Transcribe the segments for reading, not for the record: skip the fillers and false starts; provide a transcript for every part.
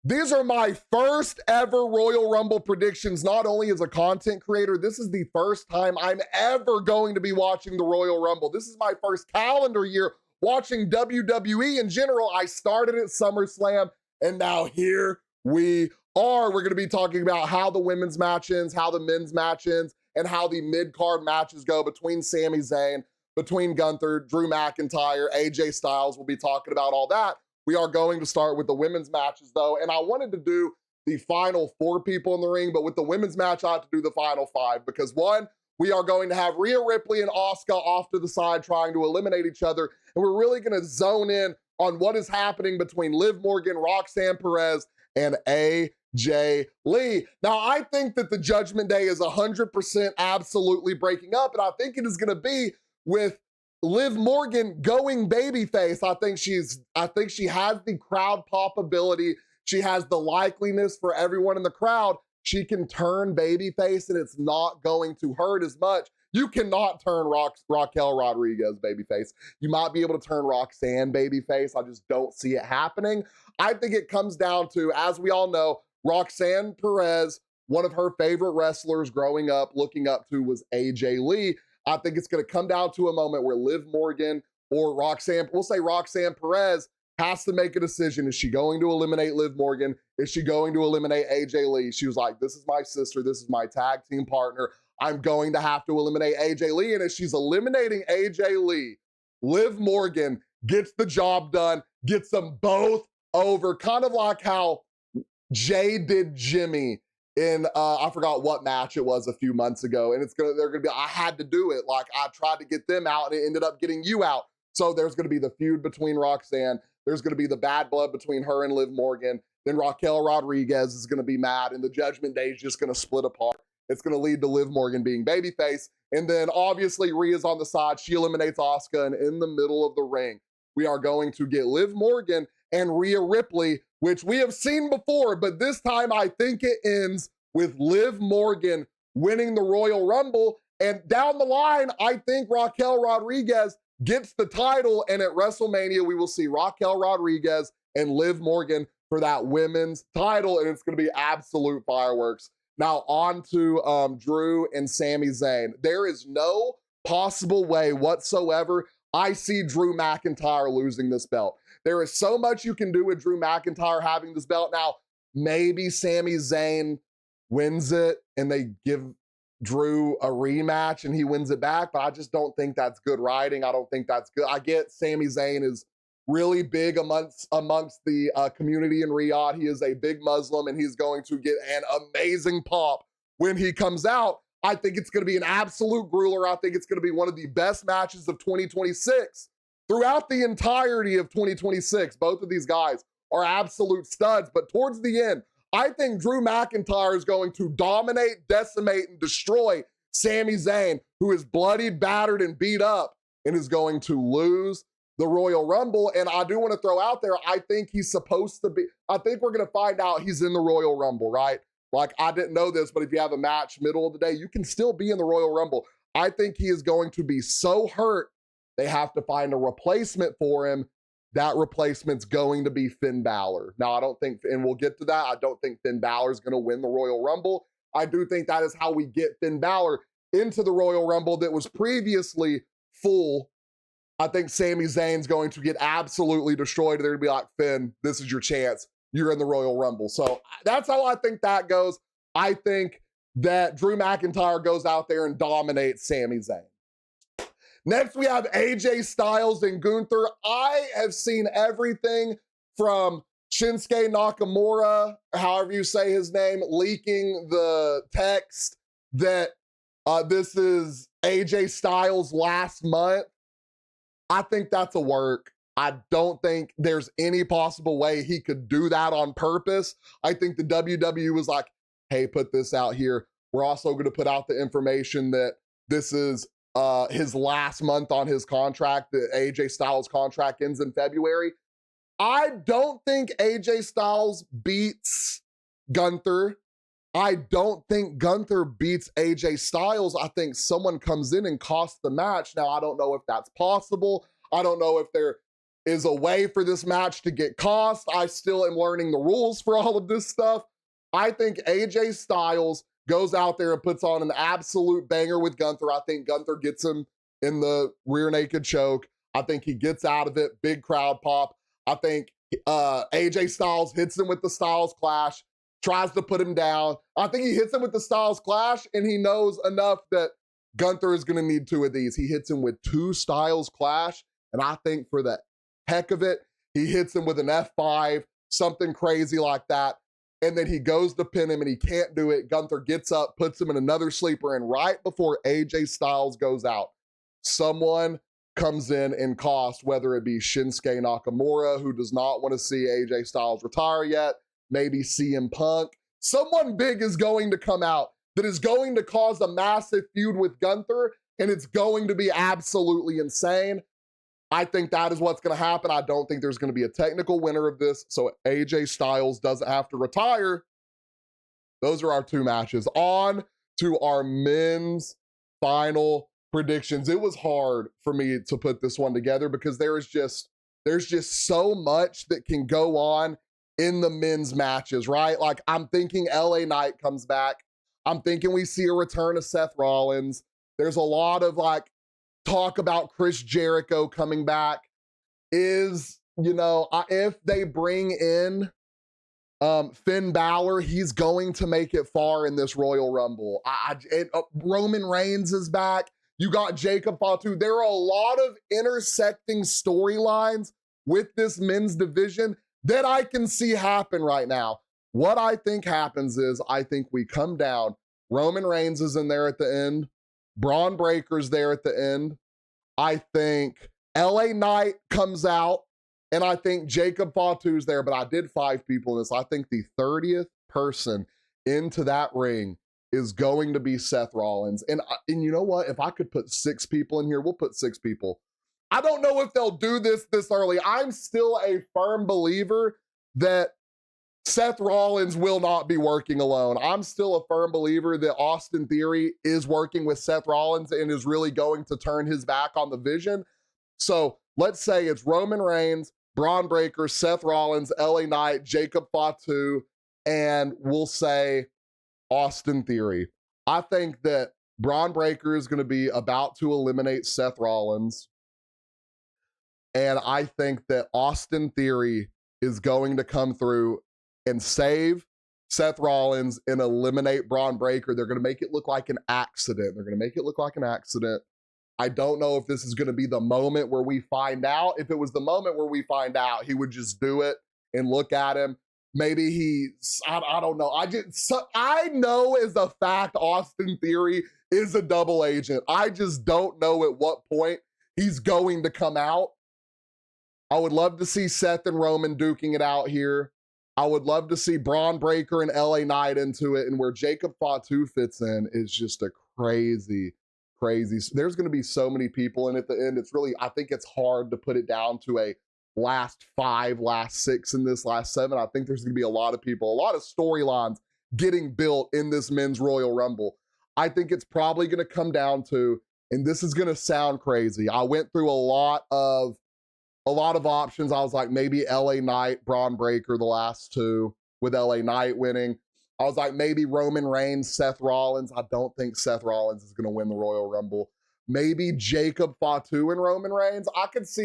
These are my first ever Royal Rumble predictions, not only as a content creator, this is the first time I'm ever going to be watching the Royal Rumble. This is my first calendar year watching WWE in general. I started at SummerSlam, and now here we are. We're going to be talking about how the women's match ends, how the men's match ends, and how the mid-card matches go between Sami Zayn, between Gunther, Drew McIntyre, AJ Styles. We'll be talking about all that. We are going to start with the women's matches, though, and I wanted to do the final 4 people in the ring, but with the women's match, I have to do the final 5 because, one, we are going to have Rhea Ripley and Asuka off to the side trying to eliminate each other, and we're really going to zone in on what is happening between Liv Morgan, Roxanne Perez, and AJ Lee. Now, I think that the Judgment Day is 100% absolutely breaking up, and I think it is going to be with Liv Morgan going babyface. I think she has the crowd pop ability. She has the likeliness for everyone in the crowd. She can turn babyface and it's not going to hurt as much. You cannot turn Raquel Rodriguez babyface. You might be able to turn Roxanne babyface. I just don't see it happening. I think it comes down to, as we all know, Roxanne Perez, one of her favorite wrestlers growing up, looking up to, was AJ Lee. I think it's going to come down to a moment where Liv Morgan or Roxanne, we'll say Roxanne Perez, has to make a decision. Is she going to eliminate Liv Morgan? Is she going to eliminate AJ Lee? She was like, this is my sister. This is my tag team partner. I'm going to have to eliminate AJ Lee. And as she's eliminating AJ Lee, Liv Morgan gets the job done, gets them both over, kind of like how Jay did Jimmy in I forgot what match it was a few months ago, and they're gonna be, I had to do it. Like, I tried to get them out and it ended up getting you out. So there's gonna be the feud between Roxanne, there's gonna be the bad blood between her and Liv Morgan, then Raquel Rodriguez is gonna be mad, and the Judgment Day is just gonna split apart. It's gonna lead to Liv Morgan being babyface, and then obviously Rhea's on the side, she eliminates Asuka, and in the middle of the ring, we are going to get Liv Morgan and Rhea Ripley, which we have seen before, but this time I think it ends with Liv Morgan winning the Royal Rumble. And down the line, I think Raquel Rodriguez gets the title, and at WrestleMania, we will see Raquel Rodriguez and Liv Morgan for that women's title, and it's gonna be absolute fireworks. Now on to Drew and Sami Zayn. There is no possible way whatsoever I see Drew McIntyre losing this belt. There is so much you can do with Drew McIntyre having this belt. Now, maybe Sami Zayn wins it and they give Drew a rematch and he wins it back, but I just don't think that's good writing. I don't think that's good. I get Sami Zayn is really big amongst the community in Riyadh. He is a big Muslim and he's going to get an amazing pop when he comes out. I think it's going to be an absolute grueler. I think it's going to be one of the best matches of 2026. Throughout the entirety of 2026, both of these guys are absolute studs, but towards the end, I think Drew McIntyre is going to dominate, decimate, and destroy Sami Zayn, who is bloodied, battered, and beat up, and is going to lose the Royal Rumble. And I do want to throw out there, I think he's supposed to be, I think we're going to find out he's in the Royal Rumble, right? Like, I didn't know this, but if you have a match middle of the day, you can still be in the Royal Rumble. I think he is going to be so hurt, they have to find a replacement for him. That replacement's going to be Finn Balor. Now, I don't think, and we'll get to that, I don't think Finn Balor is going to win the Royal Rumble. I do think that is how we get Finn Balor into the Royal Rumble that was previously full. I think Sami Zayn's going to get absolutely destroyed. They're going to be like, Finn, this is your chance. You're in the Royal Rumble. So that's how I think that goes. I think that Drew McIntyre goes out there and dominates Sami Zayn. Next, we have AJ Styles and Gunther. I have seen everything from Shinsuke Nakamura, however you say his name, leaking the text that this is AJ Styles last month. I think that's a work. I don't think there's any possible way he could do that on purpose. I think the WWE was like, hey, put this out here. We're also going to put out the information that this is his last month on his contract. The AJ Styles contract ends in February. I don't think AJ Styles beats Gunther. I don't think Gunther beats AJ Styles. I think someone comes in and costs the match. Now, I don't know if that's possible. I don't know if they're is a way for this match to get cost. I still am learning the rules for all of this stuff. I think AJ Styles goes out there and puts on an absolute banger with Gunther. I think Gunther gets him in the rear naked choke. I think he gets out of it, big crowd pop. I think AJ Styles hits him with the Styles Clash, tries to put him down. I think he hits him with the Styles Clash, and he knows enough that Gunther is gonna need 2 of these. He hits him with 2 Styles Clash, and I think for the heck of it, he hits him with an F5, something crazy like that, and then he goes to pin him and he can't do it. Gunther gets up, puts him in another sleeper, and right before AJ Styles goes out, someone comes in and cost, whether it be Shinsuke Nakamura, who does not want to see AJ Styles retire yet, maybe CM Punk. Someone big is going to come out that is going to cause a massive feud with Gunther, and it's going to be absolutely insane. I think that is what's going to happen. I don't think there's going to be a technical winner of this, so AJ Styles doesn't have to retire. Those are our 2 matches. On to our men's final predictions. It was hard for me to put this one together because there's just so much that can go on in the men's matches, right? Like, I'm thinking LA Knight comes back. I'm thinking we see a return of Seth Rollins. There's a lot of like talk about Chris Jericho coming back. If they bring in Finn Balor, he's going to make it far in this Royal Rumble. Roman Reigns is back. You got Jacob Fatu. There are a lot of intersecting storylines with this men's division that I can see happen right now. What I think happens is I think we come down. Roman Reigns is in there at the end. Braun Breaker's there at the end. I think LA Knight comes out, and I think Jacob Fatu's there, but I did 5 people in this. I think the 30th person into that ring is going to be Seth Rollins. And you know what? If I could put 6 people in here, we'll put 6 people. I don't know if they'll do this early. I'm still a firm believer that Seth Rollins will not be working alone. I'm still a firm believer that Austin Theory is working with Seth Rollins and is really going to turn his back on the vision. So let's say it's Roman Reigns, Braun Breaker, Seth Rollins, LA Knight, Jacob Fatu, and we'll say Austin Theory. I think that Braun Breaker is going to be about to eliminate Seth Rollins. And I think that Austin Theory is going to come through and save Seth Rollins and eliminate Braun Breaker. They're going to make it look like an accident. I don't know if this is going to be the moment where we find out. If it was the moment where we find out, he would just do it and look at him. Maybe I don't know. I know as a fact Austin Theory is a double agent. I just don't know at what point he's going to come out. I would love to see Seth and Roman duking it out here. I would love to see Braun Breaker and LA Knight into it, and where Jacob Fatu fits in is just a crazy. There's going to be so many people in at the end. I think it's hard to put it down to a last 5, last 6 in this last 7. I think there's going to be a lot of people, a lot of storylines getting built in this men's Royal Rumble. I think it's probably going to come down to, and this is going to sound crazy, I went through a lot of options. I was like, maybe LA Knight, Braun Breaker, the last 2, with LA Knight winning. I was like, maybe Roman Reigns, Seth Rollins. I don't think Seth Rollins is going to win the Royal Rumble. Maybe Jacob Fatu and Roman Reigns.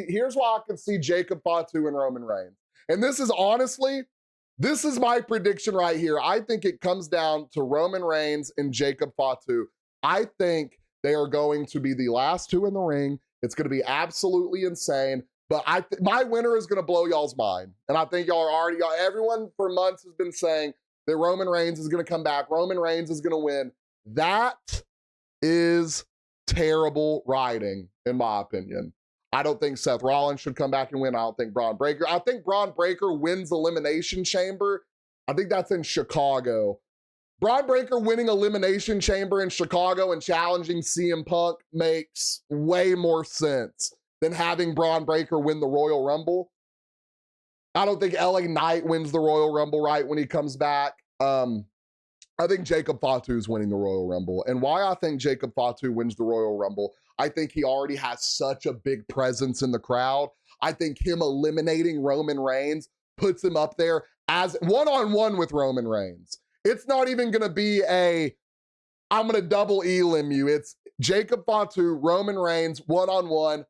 Here's why I could see Jacob Fatu and Roman Reigns. And this is my prediction right here. I think it comes down to Roman Reigns and Jacob Fatu. I think they are going to be the last 2 in the ring. It's going to be absolutely insane. But my winner is going to blow y'all's mind. And I think everyone for months has been saying that Roman Reigns is going to come back. Roman Reigns is going to win. That is terrible writing, in my opinion. I don't think Seth Rollins should come back and win. I don't think Braun Breaker. I think Braun Breaker wins Elimination Chamber. I think that's in Chicago. Braun Breaker winning Elimination Chamber in Chicago and challenging CM Punk makes way more sense than having Braun Breaker win the Royal Rumble. I don't think LA Knight wins the Royal Rumble right when he comes back. I think Jacob Fatu is winning the Royal Rumble. And why I think Jacob Fatu wins the Royal Rumble, I think he already has such a big presence in the crowd. I think him eliminating Roman Reigns puts him up there as one-on-one with Roman Reigns. It's not even gonna be I'm gonna double elim you. It's Jacob Fatu, Roman Reigns, one-on-one.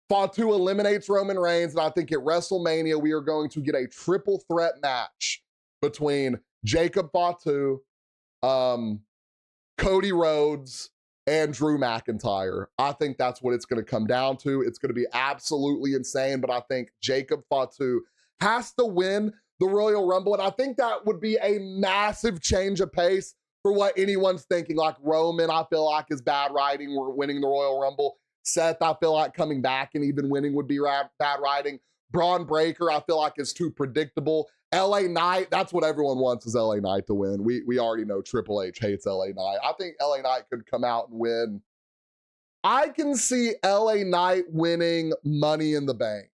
Fatu eliminates Roman Reigns, and I think at WrestleMania, we are going to get a triple threat match between Jacob Fatu, Cody Rhodes, and Drew McIntyre. I think that's what it's gonna come down to. It's gonna be absolutely insane, but I think Jacob Fatu has to win the Royal Rumble, and I think that would be a massive change of pace for what anyone's thinking. Like Roman, I feel like is bad writing. We're winning the Royal Rumble. Seth, I feel like coming back and even winning would be bad writing. Braun Breaker, I feel like is too predictable. LA Knight, that's what everyone wants is LA Knight to win. We already know Triple H hates LA Knight. I think LA Knight could come out and win. I can see LA Knight winning Money in the Bank.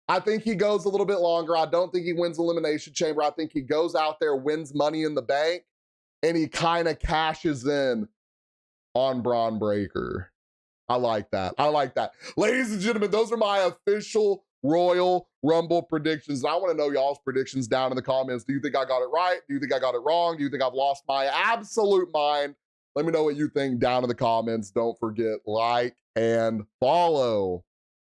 I think he goes a little bit longer. I don't think he wins Elimination Chamber. I think he goes out there, wins Money in the Bank, and he kind of cashes in on Braun Breaker. I like that. I like that. Ladies and gentlemen, those are my official Royal Rumble predictions. I want to know y'all's predictions down in the comments. Do you think I got it right? Do you think I got it wrong? Do you think I've lost my absolute mind? Let me know what you think down in the comments. Don't forget, like and follow.